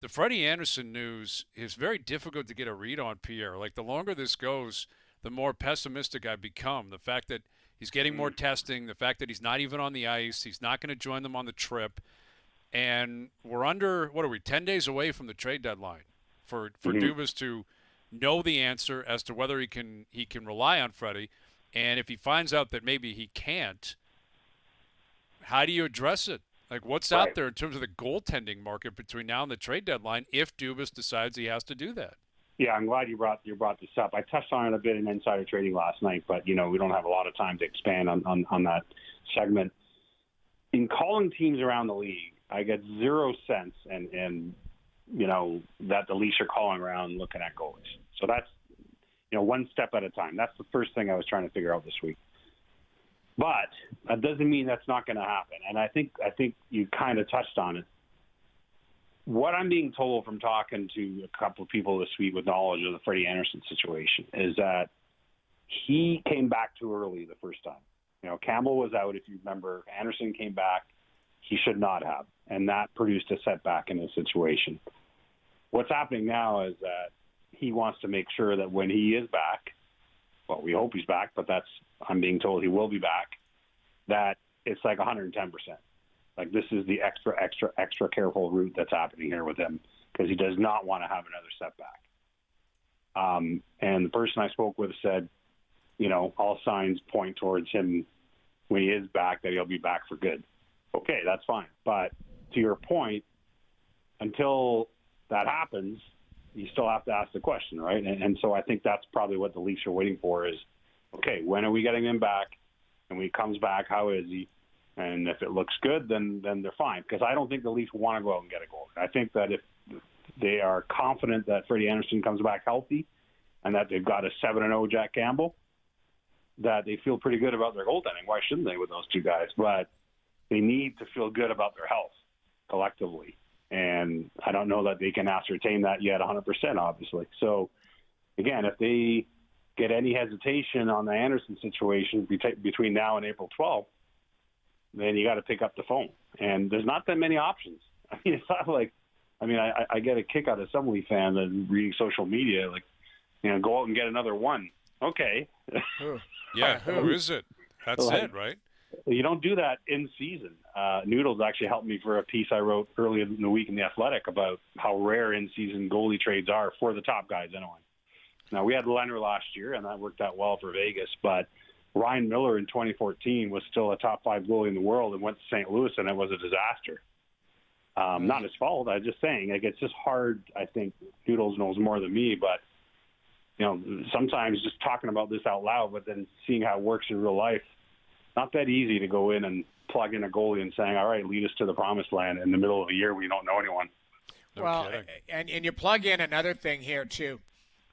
The Freddie Andersen news is very difficult to get a read on, Pierre. Like, the longer this goes, the more pessimistic I become. The fact that he's getting more testing, the fact that he's not even on the ice, he's not going to join them on the trip, and we're under, what are we, 10 days away from the trade deadline for Hmm. Dubas to know the answer as to whether he can rely on Freddie. And if he finds out that maybe he can't, how do you address it? Like, what's out Right. there in terms of the goaltending market between now and the trade deadline if Dubas decides he has to do that? Yeah, I'm glad you brought this up. I touched on it a bit in insider trading last night, but we don't have a lot of time to expand on that segment. In calling teams around the league, I get zero sense and that the Leafs are calling around looking at goalies. So that's one step at a time. That's the first thing I was trying to figure out this week. But that doesn't mean that's not going to happen. And I think you kind of touched on it. What I'm being told from talking to a couple of people this week with knowledge of the Freddie Andersen situation is that he came back too early the first time. Campbell was out, if you remember. Andersen came back. He should not have. And that produced a setback in his situation. What's happening now is that he wants to make sure that when he is back, well, we hope he's back, but I'm being told he will be back, that it's like 110%. Like, this is the extra careful route that's happening here with him because he does not want to have another setback. And the person I spoke with said, all signs point towards him when he is back that he'll be back for good. Okay, that's fine. But to your point, until that happens, you still have to ask the question, right? And so I think that's probably what the Leafs are waiting for is, okay, when are we getting him back? And when he comes back, how is he? And if it looks good, then they're fine. Because I don't think the Leafs want to go out and get a goal. I think that if they are confident that Freddie Andersen comes back healthy and that they've got a 7-0 Jack Campbell, that they feel pretty good about their goaltending. Why shouldn't they with those two guys? But they need to feel good about their health collectively. And I don't know that they can ascertain that yet 100%, obviously. So, again, if they get any hesitation on the Andersen situation between now and April 12th, then you got to pick up the phone. And there's not that many options. I mean, it's not like, I get a kick out of some Leaf fans and reading social media, like, go out and get another one. Okay. Yeah, who is it? That's Like, it, right? you don't do that in season. Noodles actually helped me for a piece I wrote earlier in the week in The Athletic about how rare in-season goalie trades are for the top guys anyway. Now, we had Leonard last year, and that worked out well for Vegas, but Ryan Miller in 2014 was still a top 5 goalie in the world and went to St. Louis, and it was a disaster. Not his fault. I'm just saying, like, it's just hard. I think Noodles knows more than me, but sometimes just talking about this out loud, but then seeing how it works in real life, not that easy to go in and plug in a goalie and saying, all right, lead us to the promised land in the middle of the year. We don't know anyone. No Well, kidding. and you plug in another thing here too.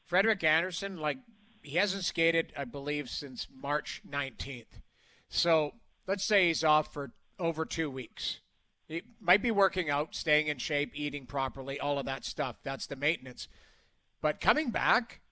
Frederik Andersen, like, he hasn't skated, I believe, since March 19th. So let's say he's off for over 2 weeks. He might be working out, staying in shape, eating properly, all of that stuff. That's the maintenance. But coming back,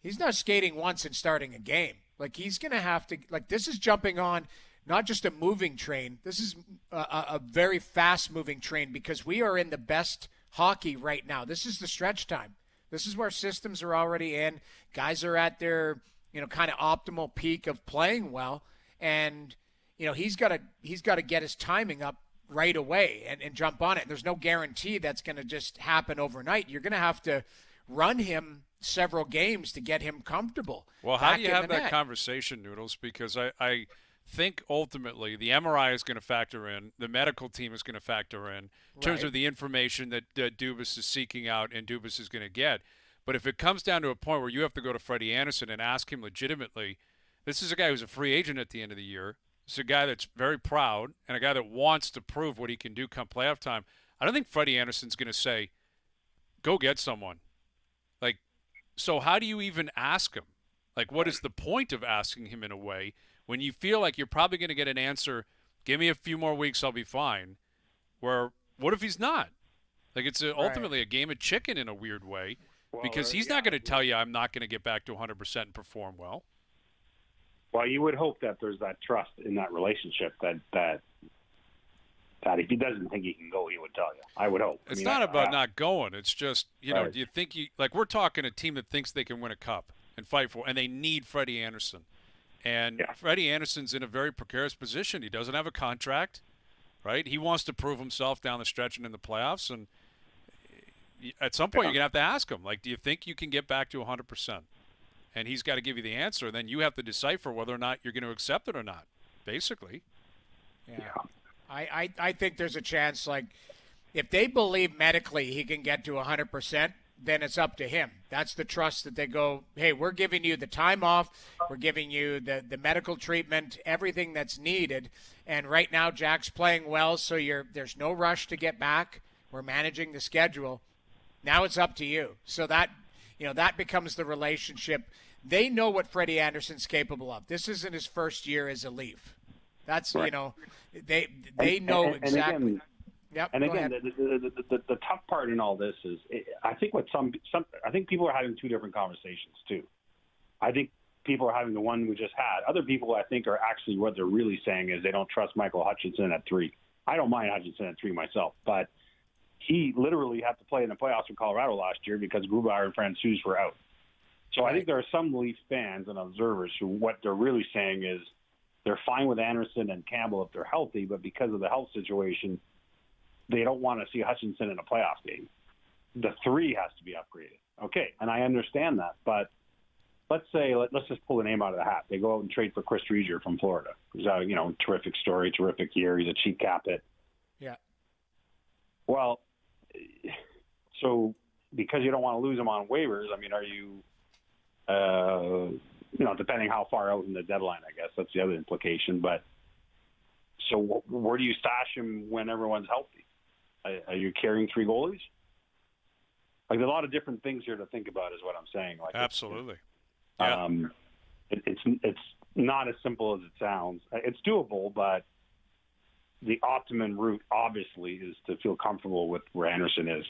he's not skating once and starting a game. Like, he's going to have to, like, this is jumping on not just a moving train. This is a very fast moving train because we are in the best hockey right now. This is the stretch time. This is where systems are already in. Guys are at their, kind of optimal peak of playing well. And, he's got to get his timing up right away and jump on it. And there's no guarantee that's going to just happen overnight. You're going to have to run him several games to get him comfortable. Well, how do you have that conversation, Noodles? Because I think ultimately the MRI is going to factor in, the medical team is going to factor in terms of the information that Dubas is seeking out and Dubas is going to get. But if it comes down to a point where you have to go to Freddie Andersen and ask him legitimately, this is a guy who's a free agent at the end of the year. It's a guy that's very proud and a guy that wants to prove what he can do come playoff time. I don't think Freddie Andersen's going to say, go get someone. Like, so how do you even ask him? Like, what is the point of asking him in a way when you feel like you're probably going to get an answer, give me a few more weeks, I'll be fine, where what if he's not? Like, it's ultimately a game of chicken in a weird way because he's not going to tell you I'm not going to get back to 100% and perform well. Well, you would hope that there's that trust in that relationship that Pat, if he doesn't think he can go, he would tell you. I would hope. It's not about not going. It's just, you know, do you think we're talking a team that thinks they can win a cup and fight for, and they need Freddie Andersen. And Freddie Andersen's in a very precarious position. He doesn't have a contract, right? He wants to prove himself down the stretch and in the playoffs. And at some point, you're going to have to ask him, like, do you think you can get back to 100%? And he's got to give you the answer. Then you have to decipher whether or not you're going to accept it or not, basically. Yeah. I think there's a chance, like, if they believe medically he can get to 100%, then it's up to him. That's the trust that they go, hey, we're giving you the time off. We're giving you the medical treatment, everything that's needed. And right now, Jack's playing well, so there's no rush to get back. We're managing the schedule. Now it's up to you. So that, you know, that becomes the relationship. They know what Freddie Andersen's capable of. This isn't his first year as a Leaf. That's, right. You know, they know exactly. Yep, and again, the tough part in all this is, I think what I think people are having two different conversations too. I think people are having the one we just had. Other people, I think, are actually what they're really saying is they don't trust Michael Hutchinson at 3. I don't mind Hutchinson at 3 myself, but he literally had to play in the playoffs for Colorado last year because Grubauer and Francouz were out. So I think there are some Leaf fans and observers who what they're really saying is they're fine with Andersen and Campbell if they're healthy, but because of the health situation, they don't want to see Hutchinson in a playoff game. The 3 has to be upgraded. Okay, and I understand that, but let's just pull a name out of the hat. They go out and trade for Chris Driedger from Florida. He's a terrific story, terrific year. He's a cheap cap hit. Yeah. Well, so because you don't want to lose him on waivers, I mean, are you, depending how far out in the deadline, I guess that's the other implication. But so where do you stash him when everyone's healthy? Are you carrying 3 goalies? Like, there's a lot of different things here to think about, is what I'm saying. Like, absolutely. It's not as simple as it sounds. It's doable, but the optimum route, obviously, is to feel comfortable with where Andersen is.